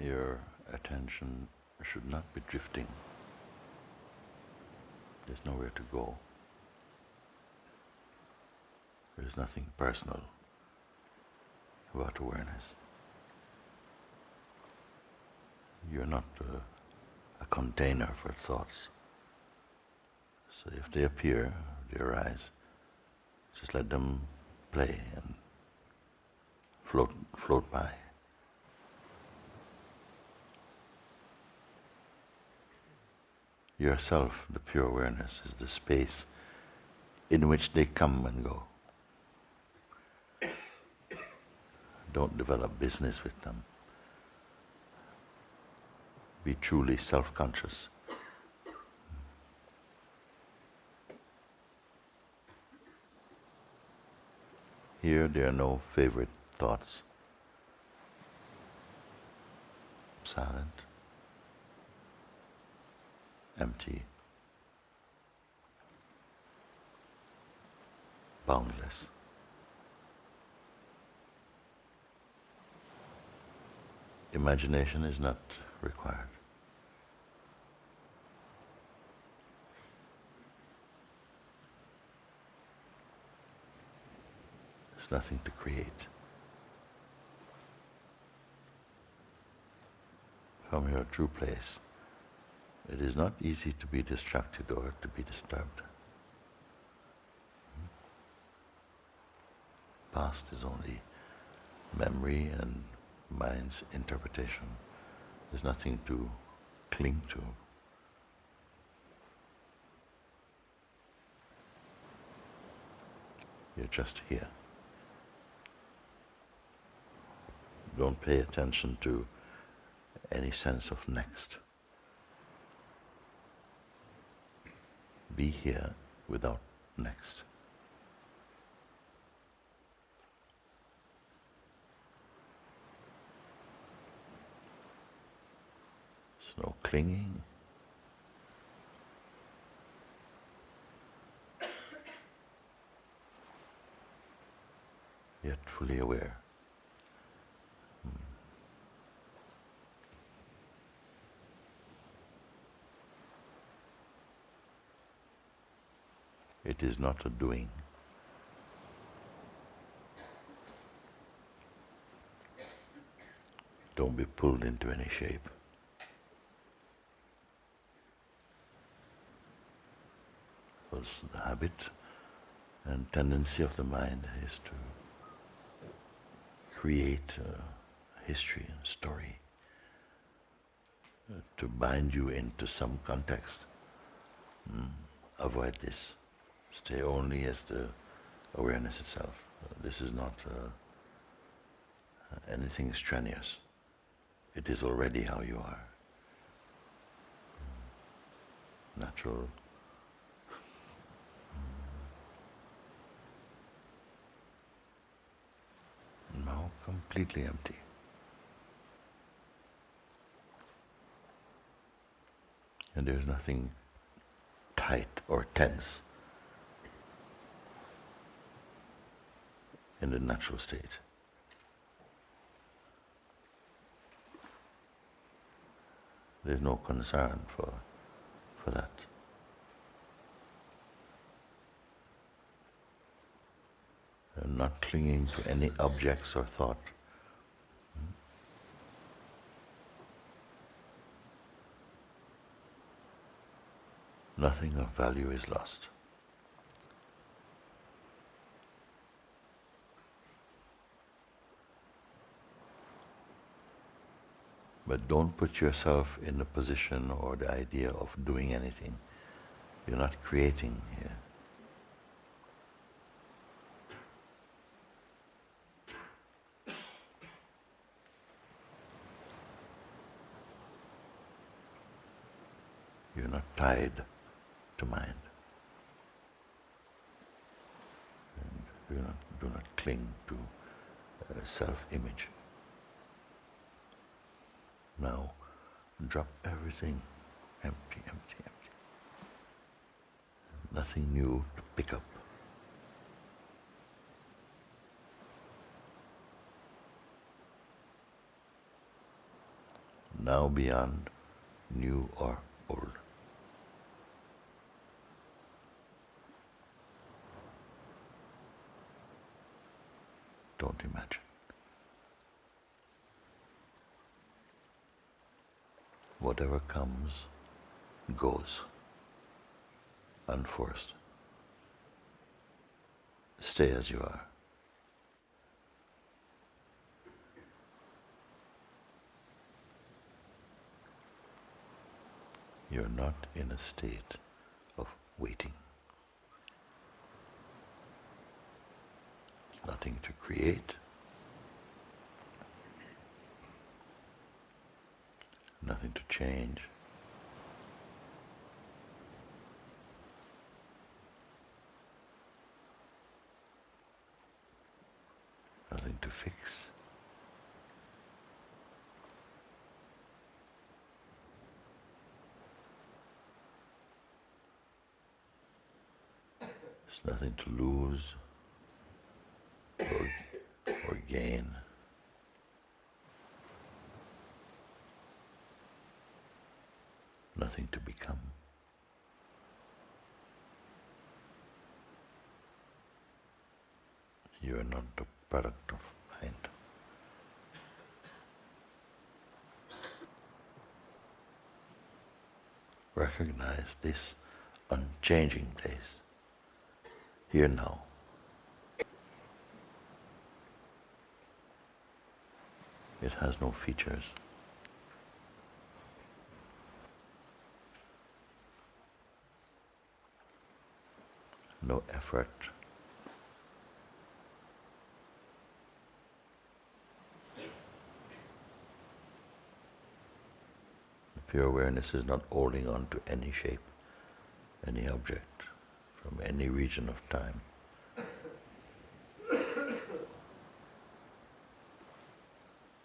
Your attention should not be drifting. There's nowhere to go. There's nothing personal about awareness. You're not a container for thoughts. So if they appear, they arise, just let them play and float by. Yourself, the pure awareness, is the space in which they come and go. Don't develop business with them. Be truly self-conscious. Here there are no favorite thoughts. Silent, empty, boundless. Imagination is not required. There's nothing to create. From your true place, it is not easy to be distracted or to be disturbed. Past is only memory and mind's interpretation. There's nothing to cling to. You're just here. Don't pay attention to any sense of next. Be here without next. There's no clinging. Yet fully aware. It is not a doing. Don't be pulled into any shape. Because the habit and tendency of the mind is to create a history and story, to bind you into some context. Avoid this. Stay only as the awareness itself. This is not anything strenuous. It is already how you are. Natural. Now completely empty. And there's nothing tight or tense in the natural state. There's no concern for that. And not clinging to any objects or thought. Nothing of value is lost. But don't put yourself in the position or the idea of doing anything. You're not creating here. You're not tied to mind. And do not cling to self-image. Now, drop everything, empty, empty, empty. Nothing new to pick up. now beyond new or old. Don't imagine. Whatever comes, goes, unforced. Stay as you are. You're not in a state of waiting. Nothing to create, nothing to change, nothing to fix. There's nothing to lose or gain. Nothing to become. You are not the product of mind. Recognize this unchanging place, here now. It has no features. No effort. Pure awareness is not holding on to any shape, any object, from any region of time.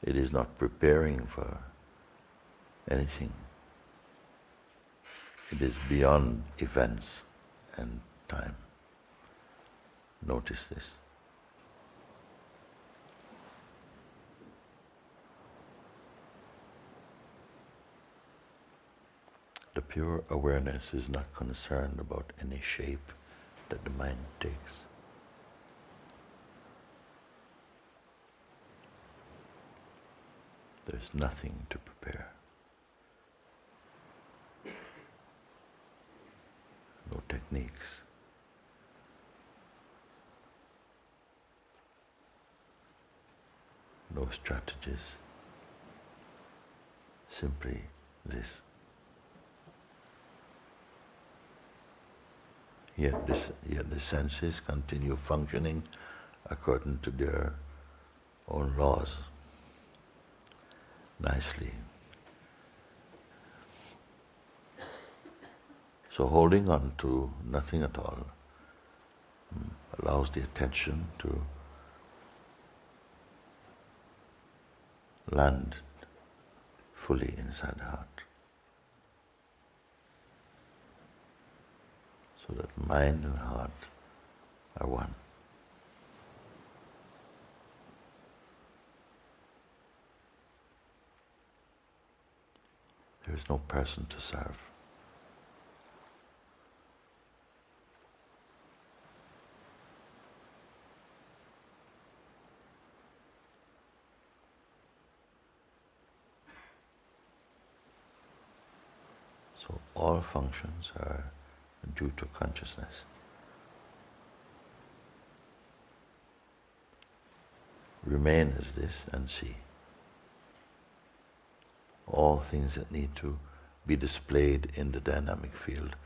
It is not preparing for anything. It is beyond events and time. Notice this. The pure awareness is not concerned about any shape that the mind takes. There's nothing to prepare. No techniques. No strategies. Simply this. Yet the senses continue functioning according to their own laws, nicely. So holding on to nothing at all allows the attention to land fully inside the heart. So that mind and heart are one. There is no person to serve. So all functions are due to consciousness. Remain as this and see. All things that need to be displayed in the dynamic field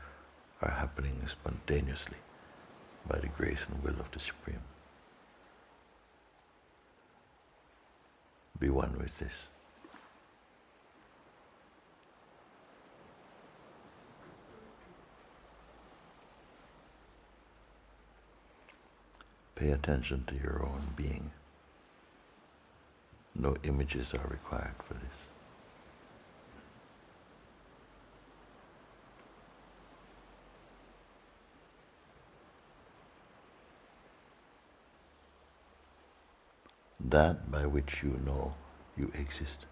are happening spontaneously by the grace and will of the Supreme. Be one with this. Pay attention to your own being. No images are required for this. That by which you know you exist.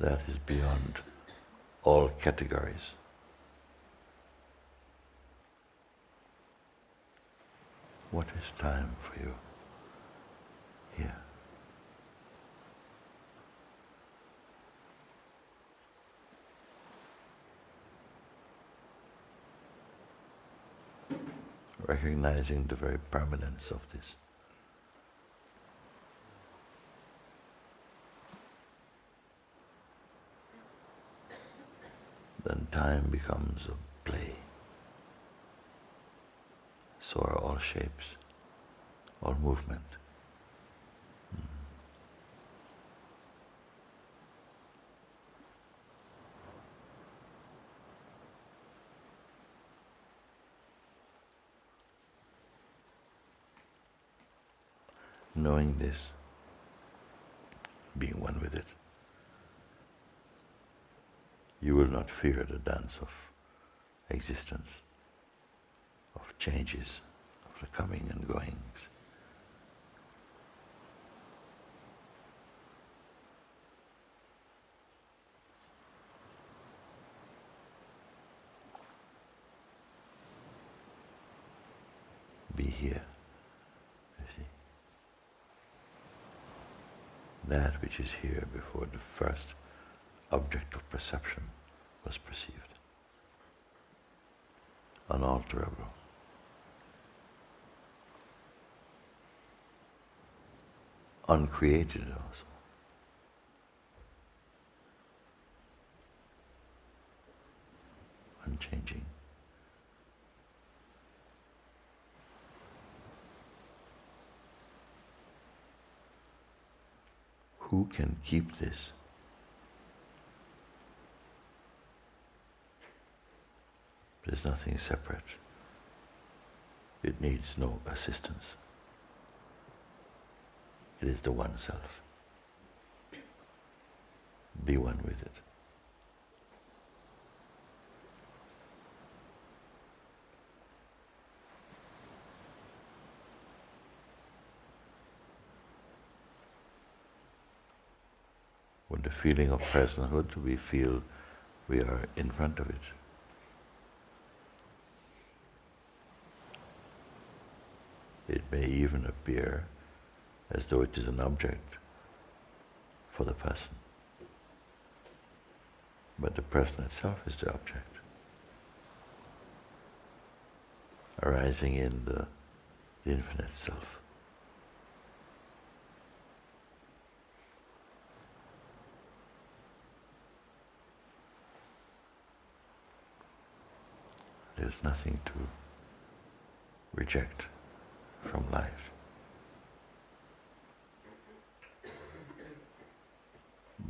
that is beyond all categories. What is time for you here? Recognizing the very permanence of this. Then time becomes a play. So are all shapes, all movement. Knowing this, being one with it, you will not fear the dance of existence, of changes, of the coming and goings. Be here, you see. That which is here before the first object of perception was perceived. Unalterable. Uncreated also. Unchanging. Who can keep this? There's nothing separate. It needs no assistance. It is the one self. Be one with it. With the feeling of personhood, we feel we are in front of it. It may even appear as though it is an object for the person. But the person itself is the object, arising in the infinite self. There's nothing to reject from life,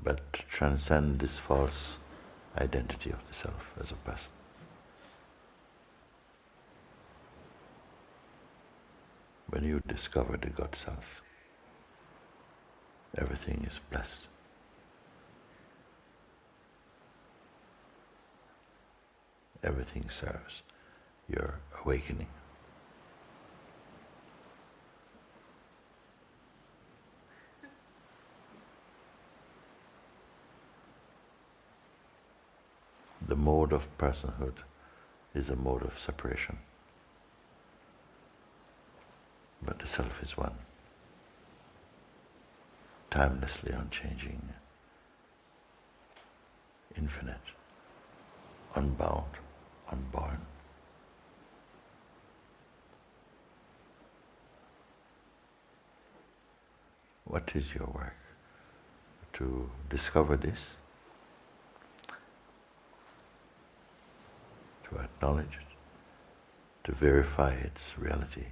but to transcend this false identity of the self as a person. When you discover the God self, everything is blessed. Everything serves your awakening. The mode of personhood is a mode of separation. But the self is one, timelessly unchanging, infinite, unbound, unborn. What is your work? To discover this, to acknowledge it, to verify its reality,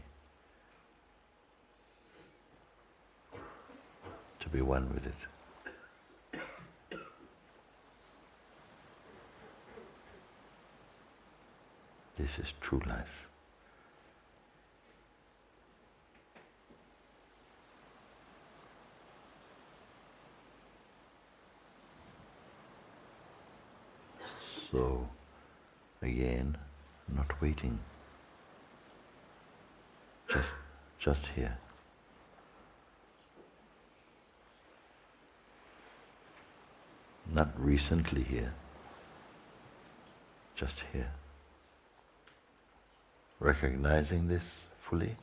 to be one with it. This is true life. So, again, not waiting, just here. not recently here, just here. Recognizing this fully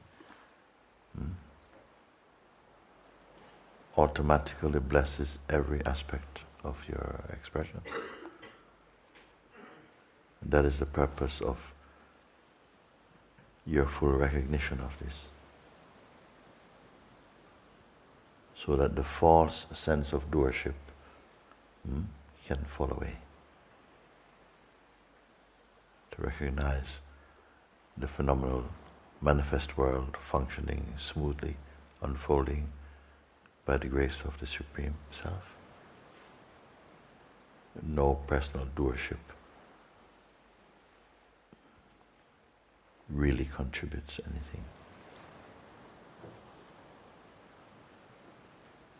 automatically blesses every aspect of your expression. That is the purpose of your full recognition of this. So that the false sense of doership can fall away. To recognize the phenomenal manifest world functioning smoothly, unfolding by the grace of the Supreme Self. No personal doership really contributes anything.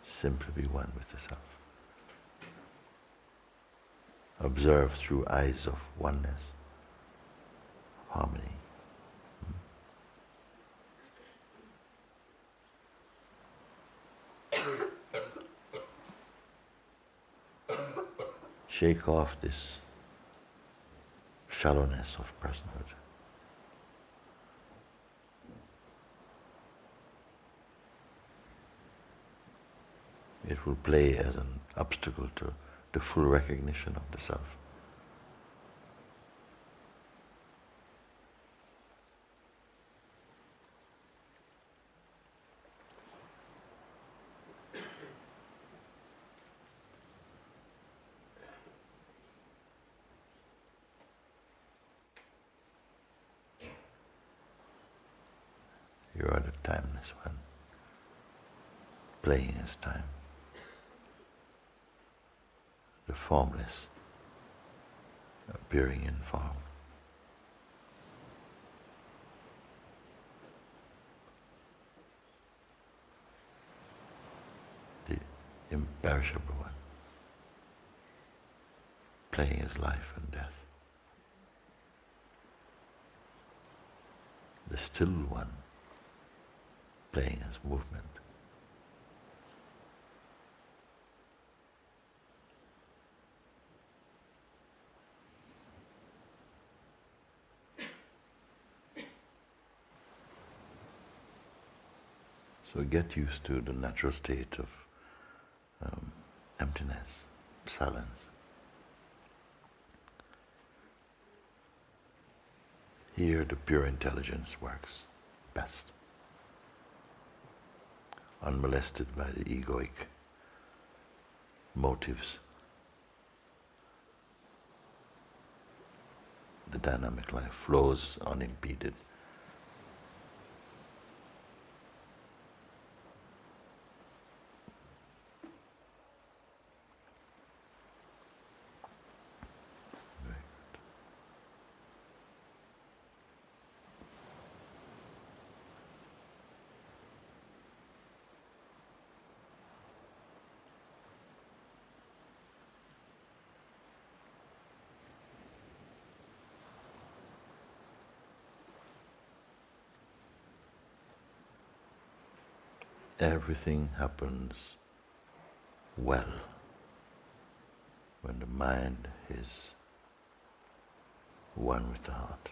Simply be one with the Self. Observe through eyes of oneness, harmony. Shake off this shallowness of personhood. It will play as an obstacle to the full recognition of the Self. You are the timeless one, playing as time. The formless, appearing in form. The imperishable one, playing as life and death. The still one, playing as movement. So get used to the natural state of emptiness, silence. Here the pure intelligence works best, unmolested by the egoic motives. The dynamic life flows unimpeded. Everything happens well when the mind is one with the heart.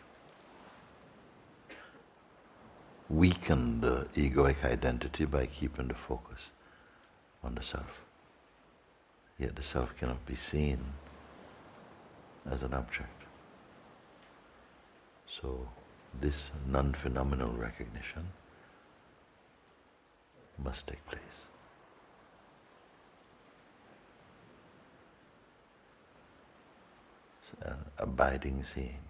Weaken the egoic identity by keeping the focus on the Self. Yet the Self cannot be seen as an object. So this non-phenomenal recognition must take place. It's an abiding seeing,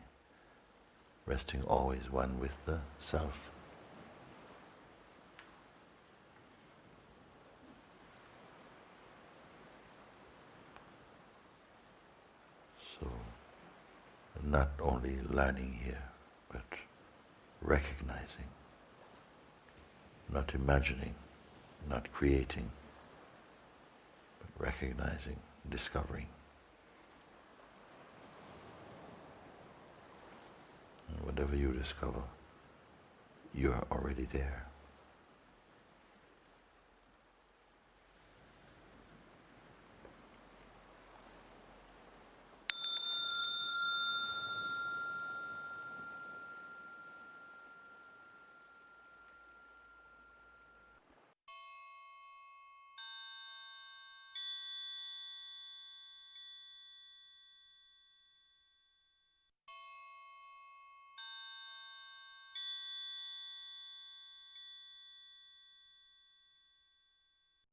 resting always one with the Self. So, not only learning here, but recognizing, not imagining, not creating, but recognizing, discovering. And whatever you discover, you are already there.